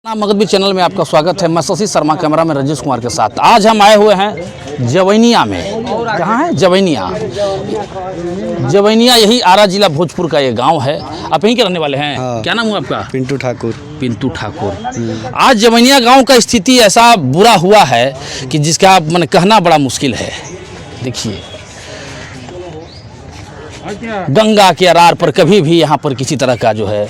मगधबीर channel में आपका स्वागत है। मैं शशि शर्मा, कैमरा में रजनीश कुमार के साथ। आज हम आए हुए हैं जवैनिया में। कहाँ है? जवैनिया। जवैनिया यही आरा जिला भोजपुर का ये गांव है। आप यहीं के रहने वाले हैं? हाँ। क्या नाम है आपका? पिंटू ठाकुर। पिंटू ठाकुर। आज जवैनिया गांव का स्थिति ऐसा बुरा हुआ है कि जिसका मैंने कहना बड़ा मुश्किल है। देखिए, गंगा के अरार पर कभी भी यहाँ पर किसी तरह का जो है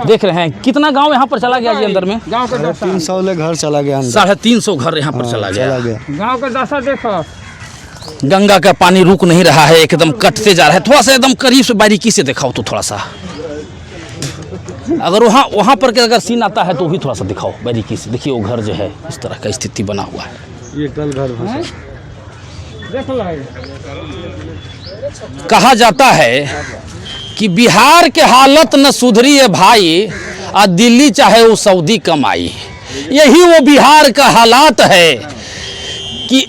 देख रहे हैं। कितना गांव यहाँ पर चला गया जी अंदर में? 300 घर चला गया अंदर। 350 घर यहाँ पर चला गया। गांव का दशा देखो। गंगा का पानी रुक नहीं रहा है, एकदम कटते जा रहा है। थोड़ा सा एकदम करीब से बारीकी से दिखाओ तो थोड़ा सा, अगर वहाँ पर के अगर सीन आता है तो भी थोड़ा सा दिखाओ बारीकी से। देखिए वो घर जो है इस तरह का स्थिति बना हुआ है। ये कल घर देख लो। कहा जाता है कि बिहार के हालत न सुधरी है भाई, और दिल्ली चाहे वो सऊदी कमाई। यही वो बिहार का हालात है कि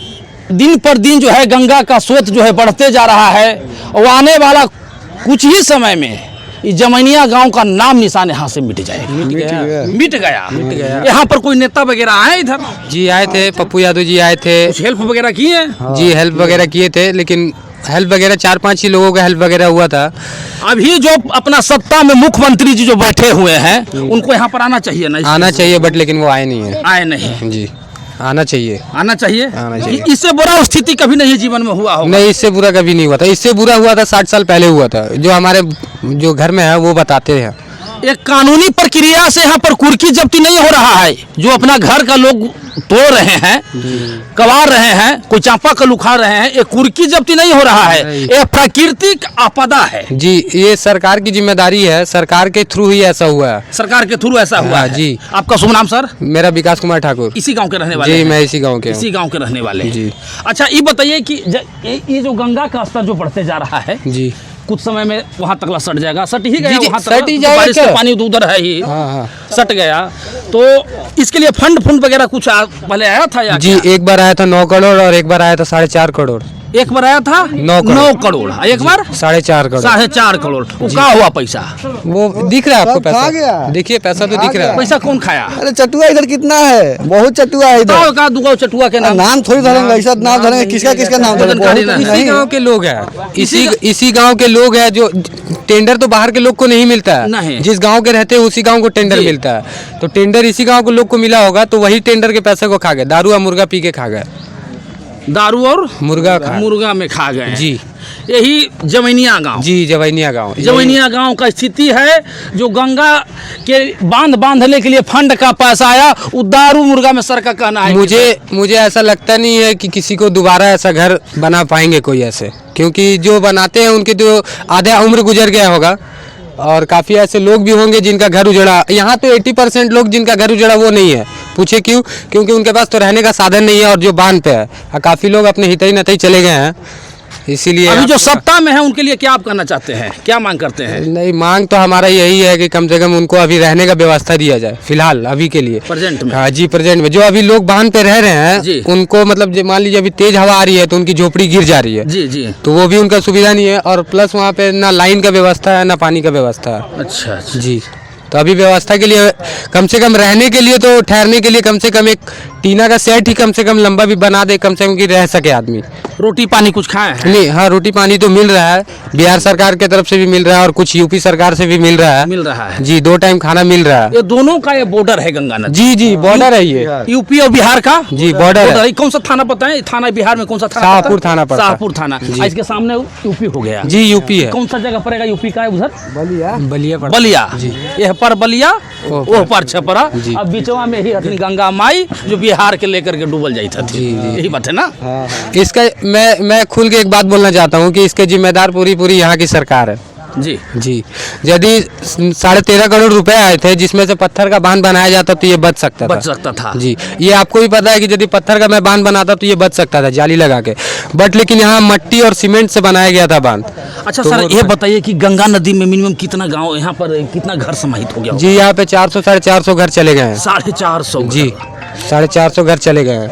दिन पर दिन जो है गंगा का स्रोत जो है बढ़ते जा रहा है। और आने वाला कुछ ही समय में इस जवैनिया गांव का नाम निशान यहाँ से मिट जाएगा। मिट गया। यहाँ पर कोई नेता वगैरह आए इधर? जी आए थे, पप्पू यादव जी आए थे। कुछ हेल्प वगैरह किए हैं? जी हेल्प वगैरह किए थे, लेकिन हेल्प वगैरह 4-5 ही लोगों का हेल्प वगैरह हुआ था। अभी जो अपना सत्ता में मुख्यमंत्री जी जो बैठे हुए हैं उनको यहाँ पर आना चाहिए ना? आना चाहिए, बट लेकिन वो आए नहीं है। आए नहीं जी आना चाहिए। आना चाहिए। आना चाहिए। इससे बुरा स्थिति कभी नहीं जीवन में हुआ होगा? नहीं, इससे बुरा कभी नहीं हुआ था। इससे बुरा हुआ था 60 साल पहले हुआ था, जो हमारे जो घर में है वो बताते हैं। एक कानूनी प्रक्रिया से यहाँ पर कुर्की जब्ती नहीं हो रहा है। जो अपना घर का लोग तोड़ रहे हैं, कबाड़ रहे हैं, कोई चांपा कल उखाड़ रहे हैं, ये कुर्की जब्ती नहीं हो रहा है। ये प्राकृतिक आपदा है। जी ये सरकार की जिम्मेदारी है, सरकार के थ्रू ही ऐसा हुआ है। सरकार के थ्रू ऐसा हुआ है। जी। आपका शुभ नाम सर? मेरा विकास कुमार ठाकुर। इसी गांव के रहने वाले जी हैं? मैं इसी गांव के इसी गांव के रहने वाले हैं। जी। अच्छा ये बताइए कि ये जो गंगा का स्तर जो बढ़ते जा रहा है, जी कुछ समय में वहाँ तक सट जाएगा। सट ही गया जी, वहाँ सट ही तक, जाएगा बारिश का क्या? पानी उधर है ही। हाँ। सट गया तो इसके लिए फंड वगैरह कुछ पहले आया था या जी क्या? एक बार आया था 9 करोड़ और एक बार आया था 4.5 करोड़। एक बार आया था 9 करोड़, एक बार 4.5 करोड़। 4.5 करोड़। वो कहाँ हुआ पैसा? वो दिख रहा है आपको सब खा गया। पैसा? देखिए पैसा तो दिख रहा है। पैसा कौन खाया? अरे चटुआ इधर कितना है, बहुत चटुआ है इधर। का दुगाओ चटुआ के नाम? नाम थोड़ी धरेंगे, ऐसा नाम धरेंगे। किसका किसका नाम धरेंगे? इसी गांव के लोग हैं। इसी गांव के लोग हैं। जो टेंडर तो बाहर के लोग को नहीं मिलता है। नहीं। जिस गांव के रहते हैं उसी गांव को टेंडर जी। मिलता है। तो टेंडर इसी गांव के लोग को मिला होगा, तो वही टेंडर के पैसे को खा गए। दारू और मुर्गा पी के खा गए। दारू और मुर्गा में खा गए। जी यही जवैनिया गांव। जी जवैनिया गांव। जवैनिया गांव का स्थिति है। जो गंगा के बांधने के लिए फंड का पैसा आया, वो दारू मुर्गा में सर का कहना है। मुझे ऐसा लगता नहीं है कि किसी को दोबारा ऐसा घर बना पाएंगे कोई ऐसे, क्योंकि जो बनाते हैं उनके तो आधा उम्र गुजर गया होगा और काफ़ी ऐसे लोग भी होंगे जिनका घर उजड़ा। यहाँ तो 80% लोग जिनका घर उजड़ा वो नहीं है। पूछे क्यों? क्योंकि उनके पास तो रहने का साधन नहीं है और जो बांध पे है, काफ़ी लोग अपने हितई नतई चले गए हैं। इसीलिए अभी जो सत्ता में है उनके लिए क्या आप कहना चाहते हैं? क्या मांग करते हैं? नहीं, मांग तो हमारा यही है कि कम से कम उनको अभी रहने का व्यवस्था दिया जाए फिलहाल अभी के लिए, प्रेजेंट में। हाँ जी प्रेजेंट में। जो अभी लोग बांध पे रह रहे जी। हैं उनको मतलब मान लीजिए अभी तेज हवा आ रही है तो उनकी झोपड़ी गिर जा रही है। जी जी। तो वो भी उनका सुविधा नहीं है, और प्लस वहाँ पे ना लाइन का व्यवस्था है ना पानी का व्यवस्था है। अच्छा अच्छा। जी तो अभी व्यवस्था के लिए कम से कम रहने के लिए तो ठहरने के लिए कम से कम एक टीना का सेट ही कम से कम लंबा भी बना दे, कम से कम कि रह सके आदमी। रोटी पानी कुछ खाए हैं? नहीं, हाँ रोटी पानी तो मिल रहा है। बिहार सरकार की तरफ से भी मिल रहा है और कुछ यूपी सरकार से भी मिल रहा है। मिल रहा है जी 2 टाइम खाना मिल रहा है। ये दोनों का ये बॉर्डर है गंगा नदी। जी जी बॉर्डर है ये। यूपी और बिहार का जी बॉर्डर है। कौन सा थाना पता है? थाना बिहार में कौन सा थाना? शाहपुर थाना पड़ता है। शाहपुर थाना। इसके सामने यूपी हो गया। जी यूपी है। कौन सा जगह पड़ेगा यूपी का? उधर बलिया पड़ता है। बलिया। यह पर बलिया, ओह वो पर छपरा। अब बीचवा में ही हथनी गंगा माई जो बिहार के लेकर के डूबल जाती थी। यही बात है ना? इसका मैं खुल के एक बात बोलना चाहता हूँ कि इसके जिम्मेदार पूरी यहाँ की सरकार है। जी जी यदि 13.5 करोड़ रुपए आए थे जिसमें से पत्थर का बांध बनाया जाता तो ये बच सकता था। जी ये आपको भी पता है कि यदि पत्थर का मैं बांध बनाता तो ये बच सकता था जाली लगा के, बट लेकिन यहाँ मट्टी और सीमेंट से बनाया गया था बांध। अच्छा तो सर ये बताइए कि गंगा नदी में मिनिमम कितना गांव यहाँ पर कितना घर समाहित हो गया? जी यहाँ पे 400-450 घर चले गए हैं। 450 जी 450 घर चले गए हैं।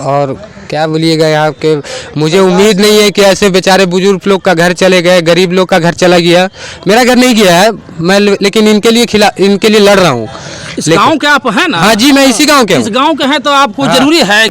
और क्या बोलिएगा यहाँ के, मुझे उम्मीद नहीं है कि ऐसे बेचारे बुजुर्ग लोग का घर चले गए, गरीब लोग का घर चला गया। मेरा घर नहीं गया है, मैं लेकिन इनके लिए लड़ रहा हूँ। इस गांव के आप हैं ना? हाँ जी, मैं इसी गांव के हूँ। इस गांव के हैं तो आपको जरूरी है